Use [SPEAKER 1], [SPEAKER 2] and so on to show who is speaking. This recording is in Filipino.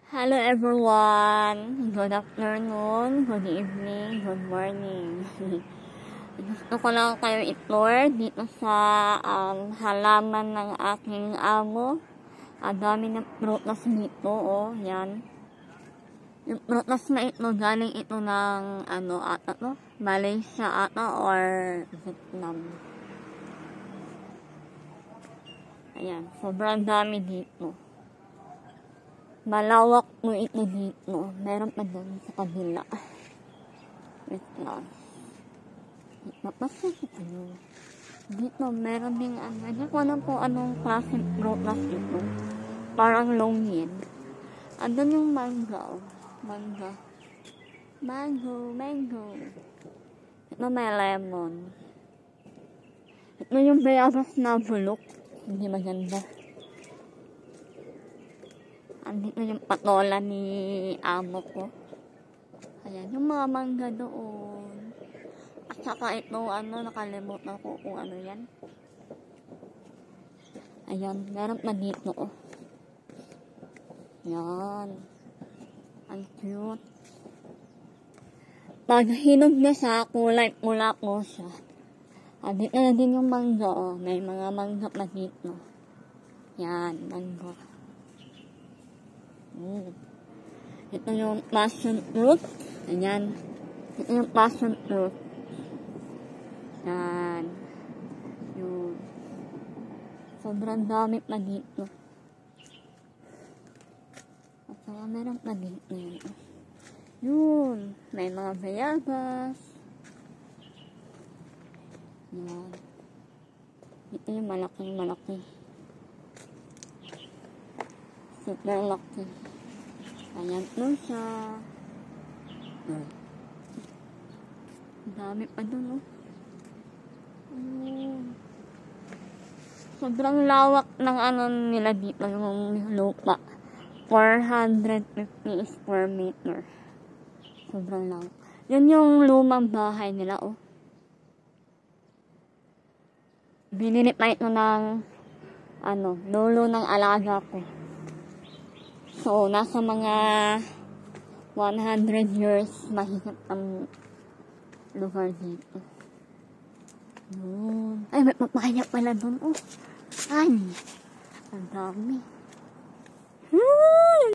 [SPEAKER 1] Hello everyone! Good afternoon, good evening, good morning. Gusto ko lang kayo i-tour dito sa halaman ng aking amo. Ang dami ng prutas dito, oh, yan. Yung prutas na ito, galing ito ng, ata to? Malaysia ata or Vietnam. Ayan, sobrang dami dito. Malawak mo ito dito. Meron pa doon sa kabila. Wait lang. Mapasok ano. Dito, meron ding hindi ko alam po anong klaseng prutas ito. Parang longin. Andun yung mango. Mango. Ito may lemon. Ito yung bayabas na bulok. Hindi maganda. Andito yung patola ni amo ko. Ayan, yung mga mangga doon. At saka ito, nakalimutan ko kung ano yan. Ayan, meron pa dito, oh. Ayan. Ang cute. Pag hinog na sa kulay pula po siya. Andito na din yung mangga, oh. May mga mangga pa dito. Yan, mangga. Ito yung passion fruit. Ayan. Ito yung passion fruit. Ayan. Yun. Sobrang dami pa dito. At saka meron pa dito. Yun. May mga bayabas. Ayan. Ito yung malaki. Super laki. Ayan po siya. Dami pa dun, oh. Sobrang lawak ng nila dito, yung lupa. 450 square meter. Sobrang lawak. Yan yung lumang bahay nila, oh. Binili pa ito ng, lolo ng alaga ko. So, nasa mga 100 years mahigit ang lugar dito. Yun. Ay, may papaya pala doon, oh. Ay, ang dami.